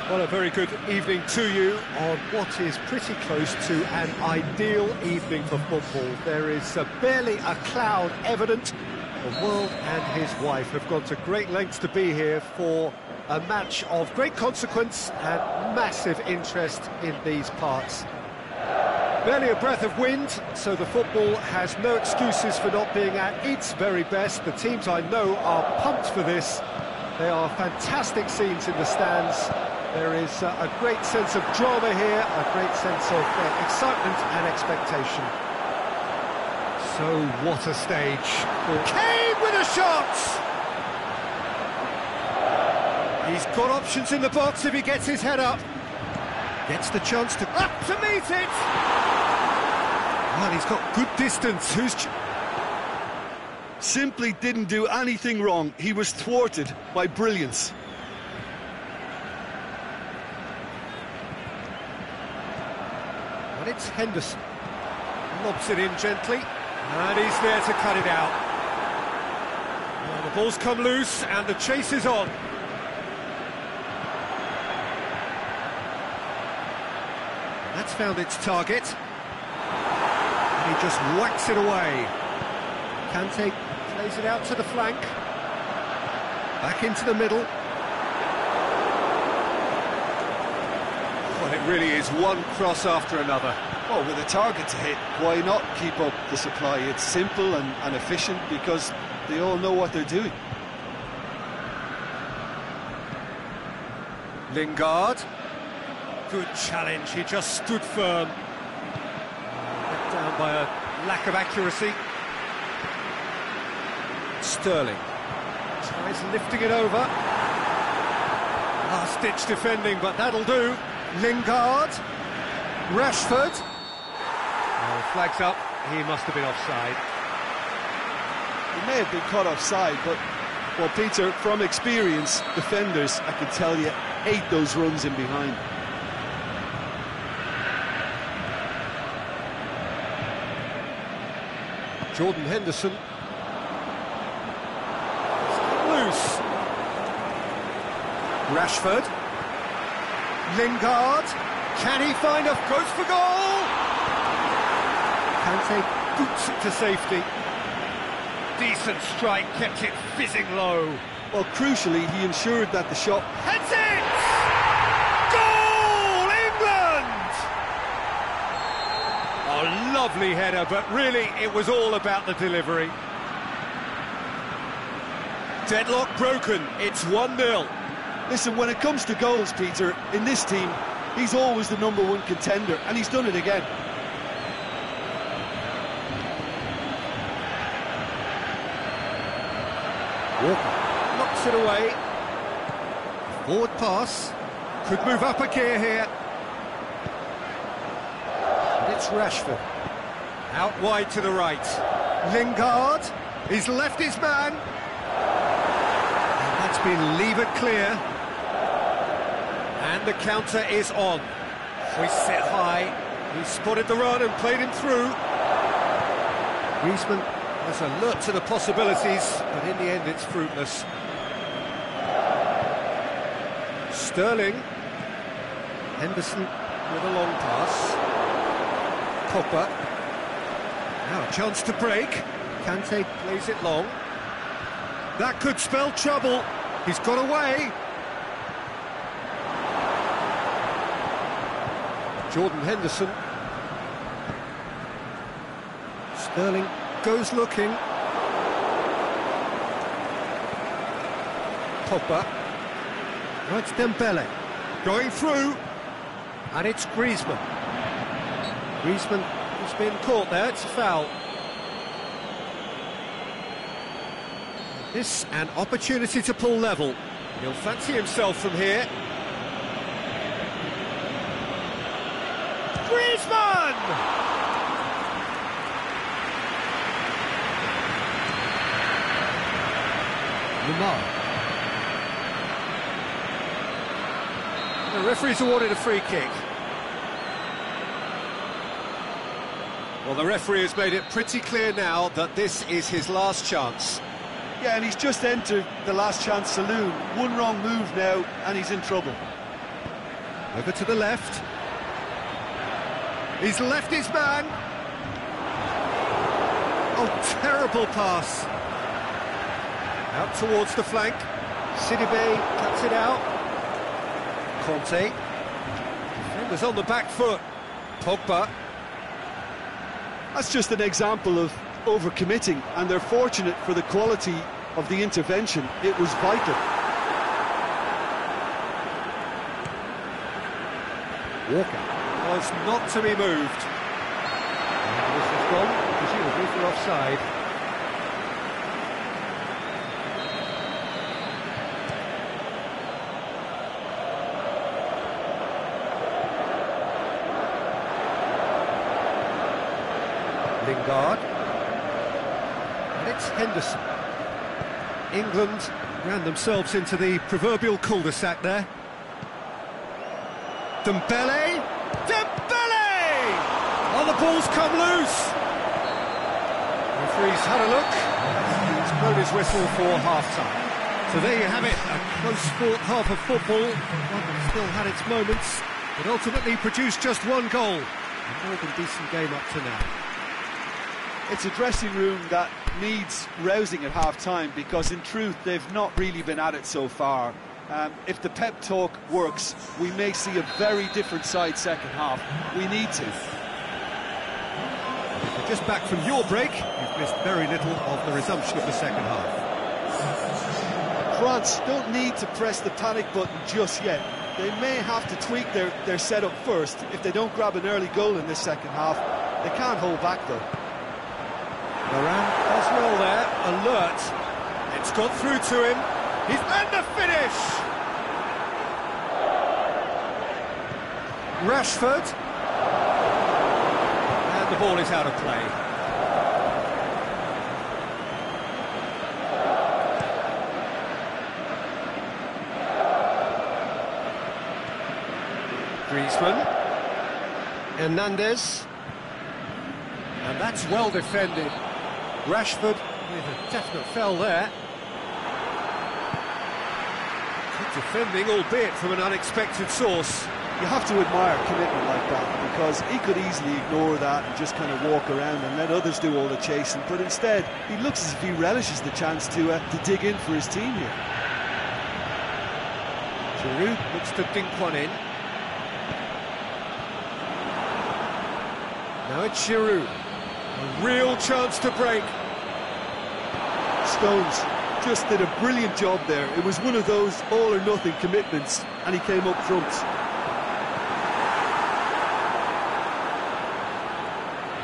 Well, a very good evening to you on what is pretty close to an ideal evening for football. There is barely a cloud evident. The world and his wife have gone to great lengths to be here for a match of great consequence and massive interest in these parts. Barely a breath of wind, so the football has no excuses for not being at its very best. The teams I know are pumped for this. There are fantastic scenes in the stands. There is a great sense of drama here, a great sense of excitement and expectation. So what a stage. Kane with a shot! He's got options in the box if he gets his head up. Gets the chance to up to meet it! Well, he's got good distance. Simply didn't do anything wrong. He was thwarted by brilliance. And it's Henderson. Lobs it in gently, and he's there to cut it out. Well, the ball's come loose, and the chase is on. That's found its target. And he just whacks it away. Kante plays it out to the flank. Back into the middle. Well, it really is one cross after another. Well, with a target to hit, why not keep up the supply? It's simple and efficient because they all know what they're doing. Lingard. Good challenge, he just stood firm. Let down by a lack of accuracy. Sterling tries lifting it over. Last-ditch defending, but that'll do. Lingard. Rashford. Oh, flags up. He must have been offside. He may have been caught offside, but, well, Peter, from experience, defenders, I can tell you, hate those runs in behind. Jordan Henderson. Loose. Rashford. Lingard. Can he find a goes for goal? Kante boots it to safety. Decent strike, kept it fizzing low. Well, crucially, he ensured that the shot... Heads it! Goal! England! A lovely header, but really it was all about the delivery. Deadlock broken, it's 1-0. Listen, when it comes to goals, Peter, in this team, he's always the #1 contender, and he's done it again. Walker knocks it away. Forward pass. Could move up a gear here. And it's Rashford. Out wide to the right. Lingard. He's left his man. And that's been levered clear. And the counter is on. Hoists it high. He spotted the run and played him through. Griezmann was alert to the possibilities, but in the end it's fruitless. Sterling. Henderson with a long pass. Pogba. Now a chance to break. Kante plays it long. That could spell trouble. He's got away. Jordan Henderson. Sterling goes looking. Pogba. Now it's Dembele. Going through. And it's Griezmann. Griezmann has been caught there, it's a foul. This an opportunity to pull level. He'll fancy himself from here. Griezmann! Lamar. The referee's awarded a free kick. Well, the referee has made it pretty clear now that this is his last chance. Yeah, and he's just entered the last chance saloon. One wrong move now, and he's in trouble. Over to the left. He's left his man. Oh, terrible pass. Out towards the flank. Sidibe cuts it out. Conte. Defenders on the back foot. Pogba. That's just an example of overcommitting, and they're fortunate for the quality of the intervention. It was vital. Walker was not to be moved. And this has gone, presumably for offside. Lingard. And it's Henderson. England ran themselves into the proverbial cul-de-sac there. Dembele! Dembele! Oh, the ball's come loose! Referee's had a look. He's blown his whistle for half-time. So there you have it, a close-fought half of football. One that still had its moments, but ultimately produced just one goal. A more than decent game up to now. It's a dressing room that needs rousing at half-time, because in truth they've not really been at it so far. If the pep talk works, we may see a very different side second half. We need to. If you're just back from your break, you've missed very little of the resumption of the second half. France don't need to press the panic button just yet. They may have to tweak their setup first. If they don't grab an early goal in this second half, they can't hold back though. Moran does well there, alert. It's got through to him. He's and the finish! Rashford. And the ball is out of play. Griezmann. Hernandez. And that's well defended. Rashford with a definite foul there. Good defending, albeit from an unexpected source. You have to admire commitment like that, because he could easily ignore that and just kind of walk around and let others do all the chasing, but instead he looks as if he relishes the chance to dig in for his team here. Giroud looks to dink one in. Now it's Giroud. A real chance to break. Stones just did a brilliant job there. It was one of those all-or-nothing commitments, and he came up front.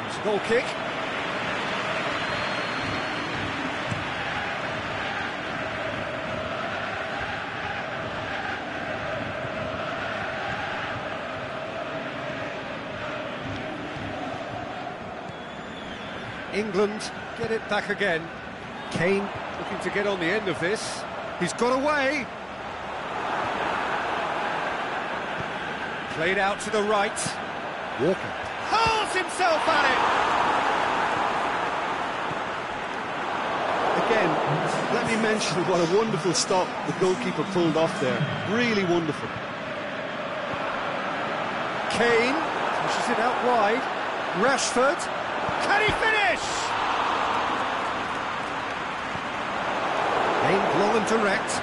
It's a goal kick. England get it back again. Kane looking to get on the end of this. He's got away. Played out to the right. Walker hurls himself at it. Again, let me mention what a wonderful stop the goalkeeper pulled off there. Really wonderful. Kane pushes it out wide. Rashford. Can he finish? Aimed long and direct.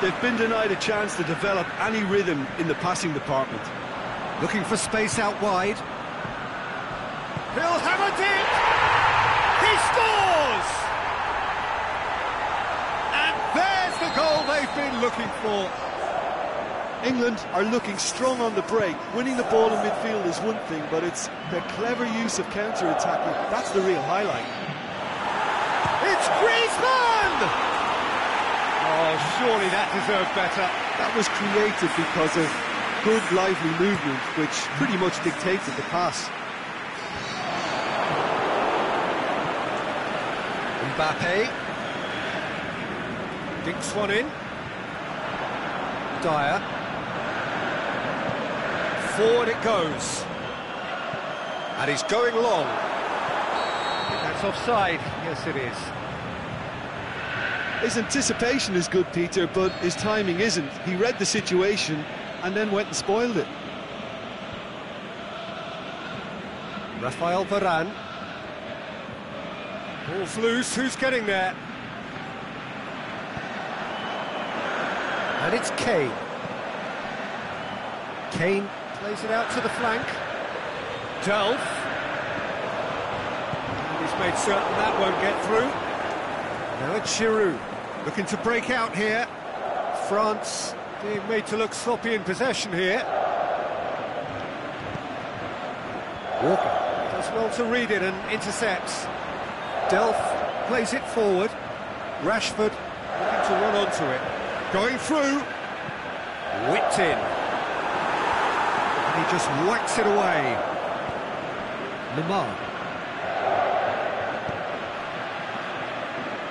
They've been denied a chance to develop any rhythm in the passing department. Looking for space out wide. He'll hammer it! He scores! And there's the goal they've been looking for. England are looking strong on the break. Winning the ball in midfield is one thing, but it's the clever use of counter-attacking. That's the real highlight. It's Griezmann! Oh, surely that deserved better. That was created because of good, lively movement, which pretty much dictated the pass. Mbappe. Dinks one in. Dyer. Forward it goes. And he's going long. I think that's offside. Yes, it is. His anticipation is good, Peter, but his timing isn't. He read the situation and then went and spoiled it. Rafael Varane. Ball's loose, who's getting there? And it's Kane. Kane plays it out to the flank. Delph. And he's made certain that won't get through. Now it's Giroud, looking to break out here. France being made to look sloppy in possession here. Walker does well to read it and intercepts. Delph plays it forward. Rashford looking to run onto it. Going through. Whipped in. And he just whacks it away. Lamar.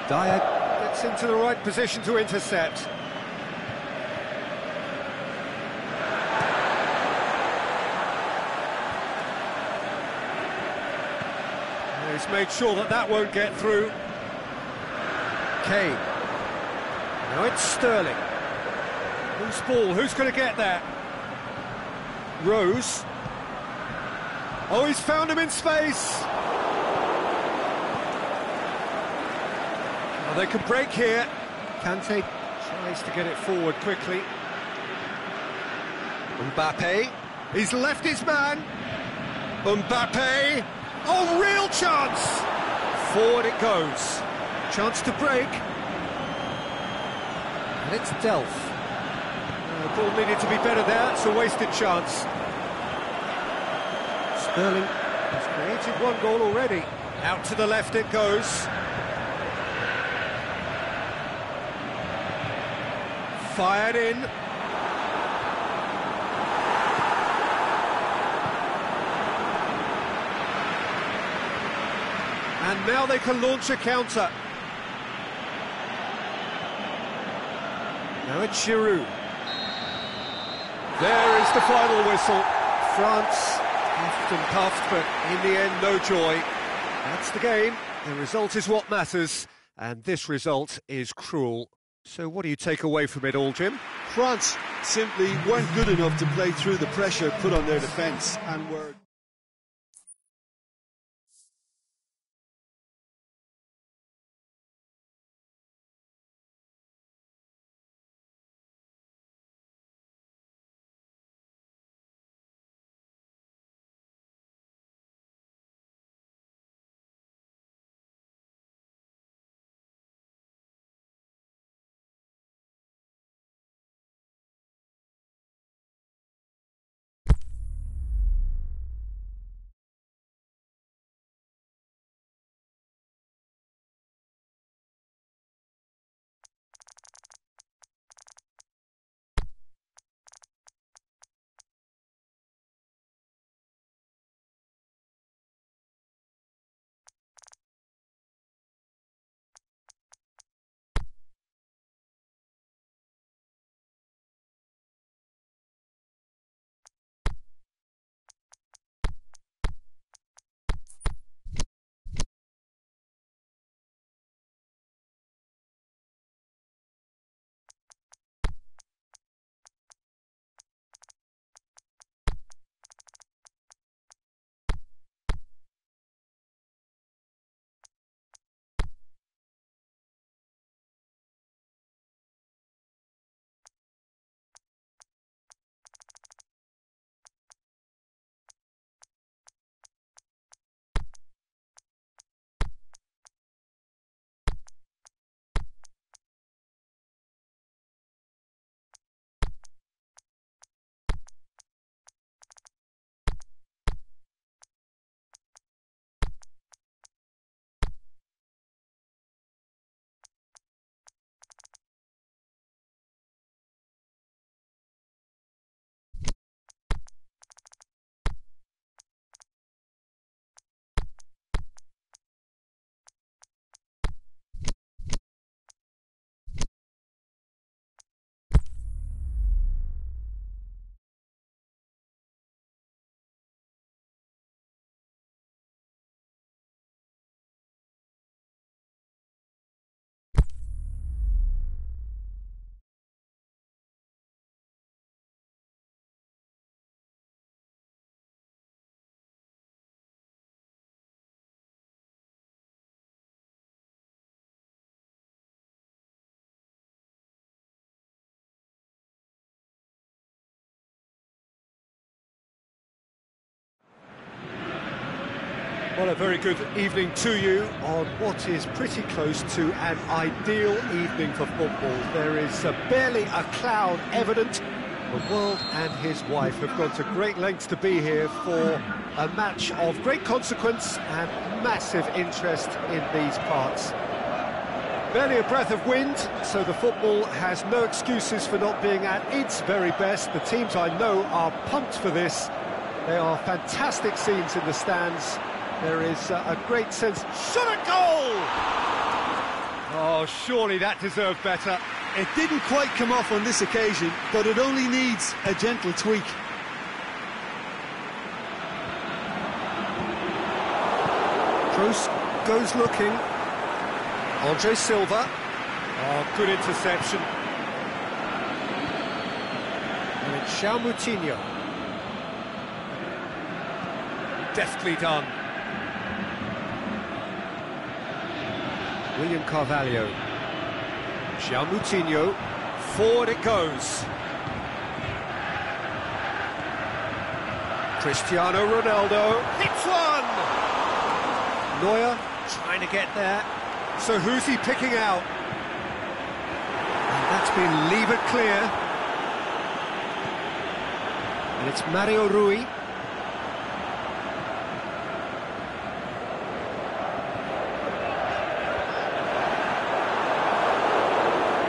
Dyer gets into the right position to intercept. He's made sure that that won't get through. Kane. Now it's Sterling. Who's ball? Who's going to get that? Rose. Oh, he's found him in space. Oh, they could break here. Kante tries to get it forward quickly. Mbappe. He's left his man. Mbappe. Oh, real chance! Forward it goes. Chance to break. And it's Delph. The ball needed to be better there. It's a wasted chance. Sterling has created one goal already. Out to the left it goes. Fired in. And now they can launch a counter. Now it's Giroud. There is the final whistle. France puffed and puffed, but in the end, no joy. That's the game. The result is what matters, and this result is cruel. So what do you take away from it all, Jim? France simply weren't good enough to play through the pressure put on their defence and were... Well, a very good evening to you on what is pretty close to an ideal evening for football. There is barely a cloud evident. The world and his wife have gone to great lengths to be here for a match of great consequence and massive interest in these parts. Barely a breath of wind, so the football has no excuses for not being at its very best. The teams I know are pumped for this. They are fantastic scenes in the stands. There is a great sense... Shot at goal! Oh, surely that deserved better. It didn't quite come off on this occasion, but it only needs a gentle tweak. Kroos goes looking. Andre Silva. Oh, good interception. And it's João Moutinho. Deftly done. William Carvalho. João Moutinho. Forward it goes. Cristiano Ronaldo. Hits one! Neuer trying to get there. So who's he picking out? And that's been levered clear. And it's Mario Rui.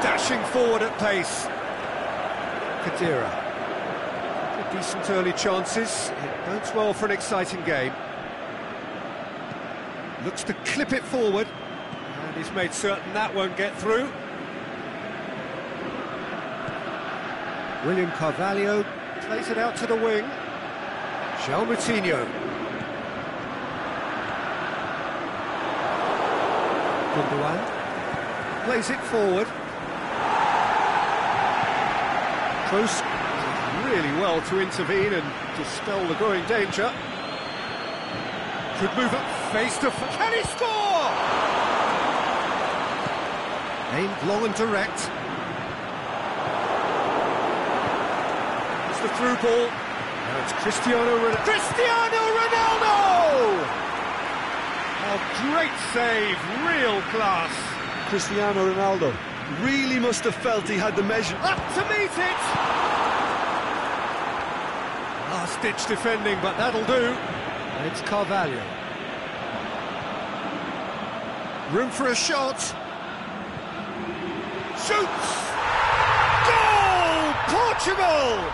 Dashing forward at pace. Khedira. Decent early chances. It bodes well for an exciting game. Looks to clip it forward. And he's made certain that won't get through. William Carvalho plays it out to the wing. João Moutinho. Gundogan plays it forward. Kroos did really well to intervene and dispel the growing danger. Could move up face to face. Can he score? Aimed long and direct. It's the through ball. Now it's Cristiano Ronaldo. Cristiano Ronaldo! Oh, great save, real class. Cristiano Ronaldo really must have felt he had the measure. Up to meet it! Last-ditch defending, but that'll do. And it's Carvalho. Room for a shot. Shoots! Goal! Portugal!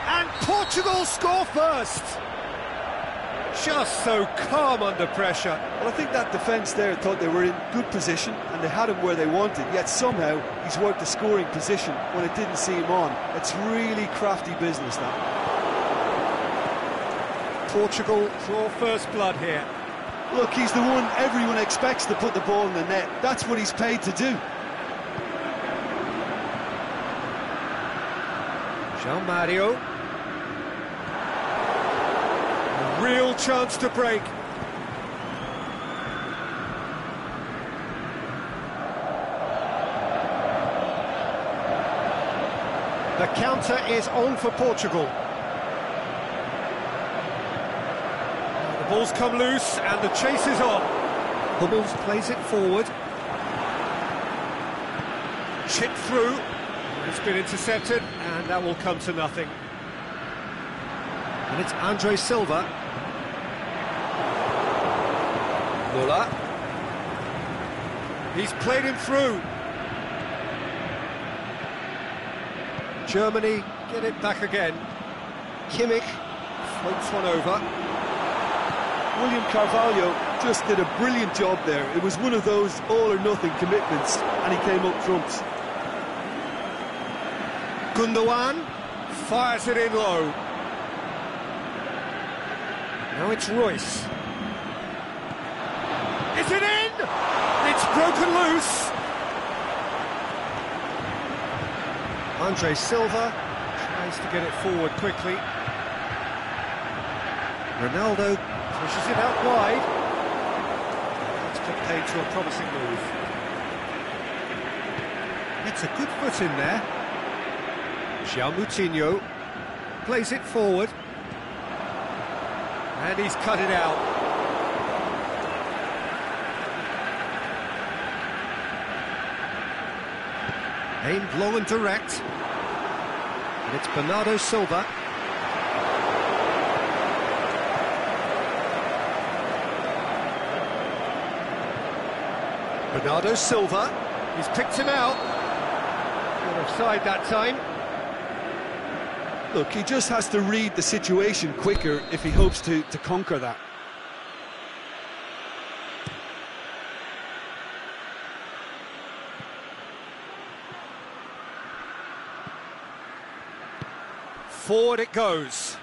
And Portugal score first. Just so calm under pressure. Well, I think that defence there thought they were in good position and they had him where they wanted, yet somehow he's worked the scoring position when it didn't see him on. It's really crafty business, that. Portugal draw first blood here. Look, he's the one everyone expects to put the ball in the net. That's what he's paid to do. João Mario. A real chance to break. The counter is on for Portugal. The ball's come loose and the chase is on. Hummels plays it forward. Chipped through. It's been intercepted and that will come to nothing. And it's Andre Silva. Muller. He's played him through. Germany get it back again. Kimmich floats one over. William Carvalho just did a brilliant job there. It was one of those all-or-nothing commitments, and he came up trumps. Gundogan fires it in low. Now it's Royce. Is it in? It's broken loose. Andre Silva tries to get it forward quickly. Ronaldo pushes it out wide. That's put paid to a promising move. It's a good foot in there. João Moutinho plays it forward. And he's cut it out. Aimed long and direct. And it's Bernardo Silva. Bernardo Silva. He's picked him out. Not offside that time. Look, he just has to read the situation quicker if he hopes to conquer that. Forward it goes.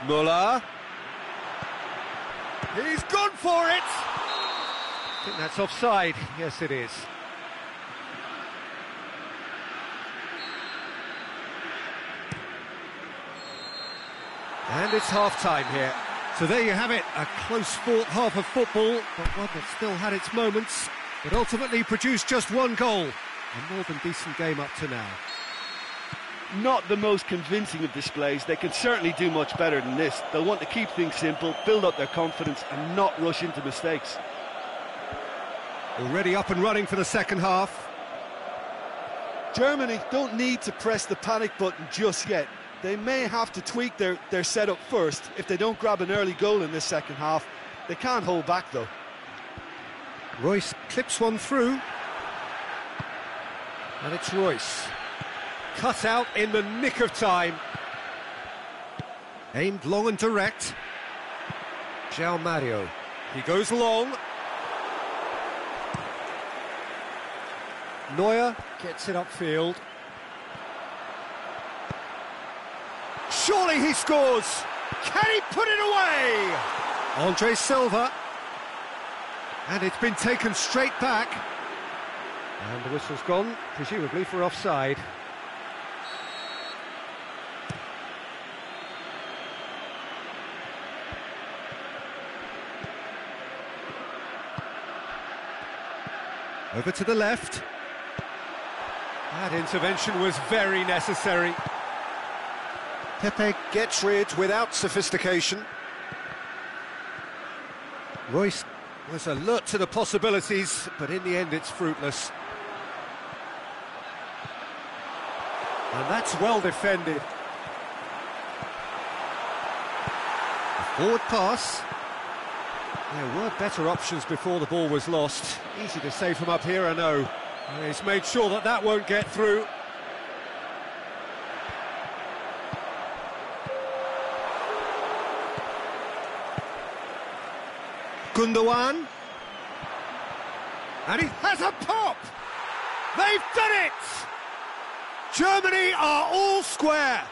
Muller. He's gone for it! I think that's offside. Yes, it is. And it's half-time here. So there you have it, a close-fought half of football, but one that still had its moments, but ultimately produced just one goal. A more than decent game up to now. Not the most convincing of displays. They can certainly do much better than this. They'll want to keep things simple, build up their confidence and not rush into mistakes. Already up and running for the second half. Germany don't need to press the panic button just yet. They may have to tweak their setup first. If they don't grab an early goal in this second half, they can't hold back though. Royce clips one through. And it's Royce. Cut out in the nick of time. Aimed long and direct. João Mario. He goes long. Neuer gets it upfield. Surely he scores! Can he put it away? Andre Silva. And it's been taken straight back. And the whistle's gone, presumably for offside. Over to the left. That intervention was very necessary. Pepe gets rid without sophistication. Royce was alert to the possibilities, but in the end it's fruitless. And that's well defended. A forward pass. There were better options before the ball was lost. Easy to say from up here, I know. He's made sure that that won't get through. Gundogan. And he has a pop! They've done it! Germany are all square.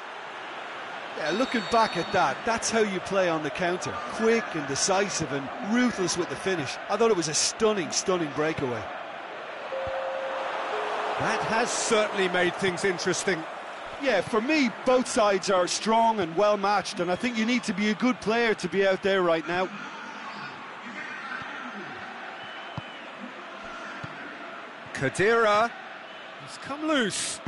Yeah, looking back at that, that's how you play on the counter. Quick and decisive and ruthless with the finish. I thought it was a stunning, stunning breakaway. That has certainly made things interesting. Yeah, for me, both sides are strong and well matched, and I think you need to be a good player to be out there right now. Khedira. He's come loose.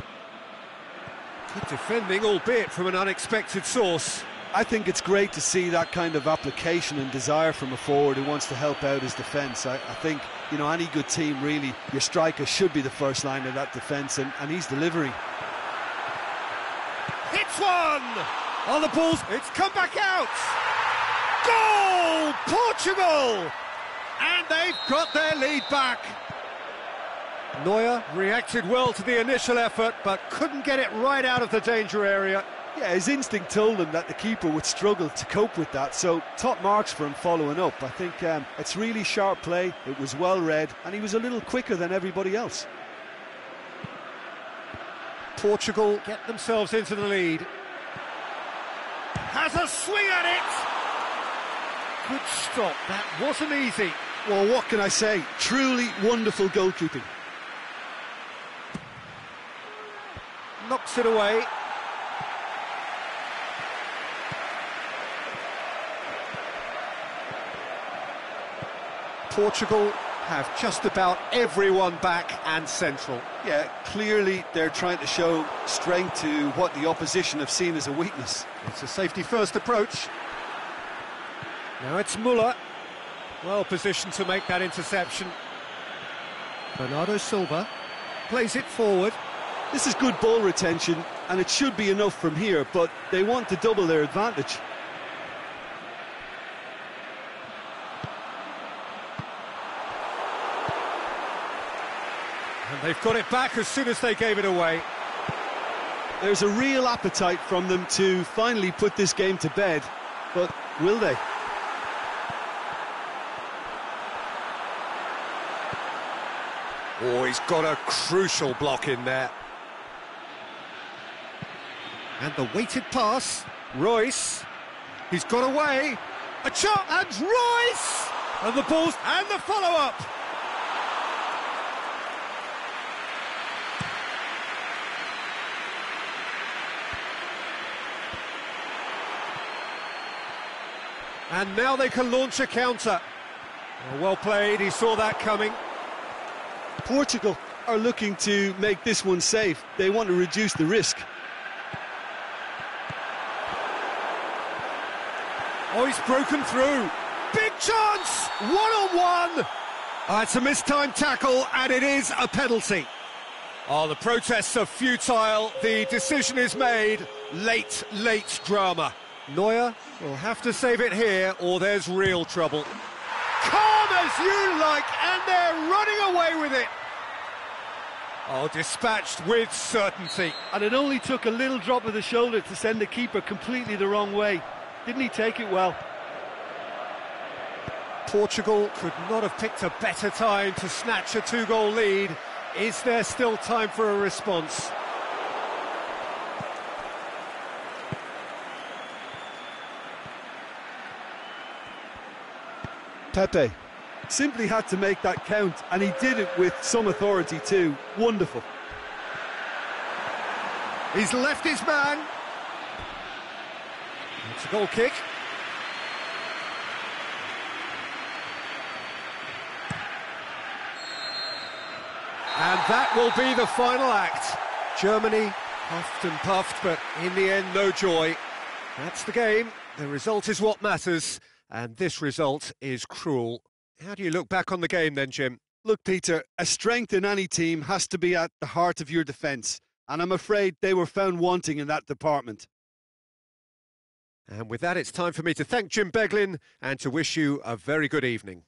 Good defending, albeit from an unexpected source. I think it's great to see that kind of application and desire from a forward who wants to help out his defence. I think, you know, any good team, really, your striker should be the first line of that defence, and he's delivering. Hits one! On the balls, it's come back out! Goal! Portugal! And they've got their lead back. Neuer reacted well to the initial effort, but couldn't get it right out of the danger area. Yeah, his instinct told him that the keeper would struggle to cope with that, so top marks for him following up. I think it's really sharp play, it was well read, and he was a little quicker than everybody else. Portugal get themselves into the lead. Has a swing at it! Good stop, that wasn't easy. Well, what can I say? Truly wonderful goalkeeping. Knocks it away. Portugal have just about everyone back and central. Yeah, clearly they're trying to show strength to what the opposition have seen as a weakness. It's a safety-first approach. Now it's Muller. Well positioned to make that interception. Bernardo Silva plays it forward. This is good ball retention, and it should be enough from here, but they want to double their advantage. And they've got it back as soon as they gave it away. There's a real appetite from them to finally put this game to bed, but will they? Oh, he's got a crucial block in there. And the weighted pass, Royce, he's got away, a chop, and Royce! And the balls, and the follow-up! And now they can launch a counter. Well played, he saw that coming. Portugal are looking to make this one safe. They want to reduce the risk. Oh, he's broken through. Big chance! One-on-one! It's a mistimed tackle, and it is a penalty. Oh, the protests are futile. The decision is made. Late drama. Neuer will have to save it here, or there's real trouble. Calm as you like, and they're running away with it. Oh, dispatched with certainty. And it only took a little drop of the shoulder to send the keeper completely the wrong way. Didn't he take it well? Portugal could not have picked a better time to snatch a two-goal lead. Is there still time for a response? Pepe simply had to make that count, and he did it with some authority too. Wonderful. He's left his man. It's a goal kick. And that will be the final act. Germany puffed and puffed, but in the end, no joy. That's the game. The result is what matters, and this result is cruel. How do you look back on the game then, Jim? Look, Peter, a strength in any team has to be at the heart of your defence, and I'm afraid they were found wanting in that department. And with that, it's time for me to thank Jim Beglin and to wish you a very good evening.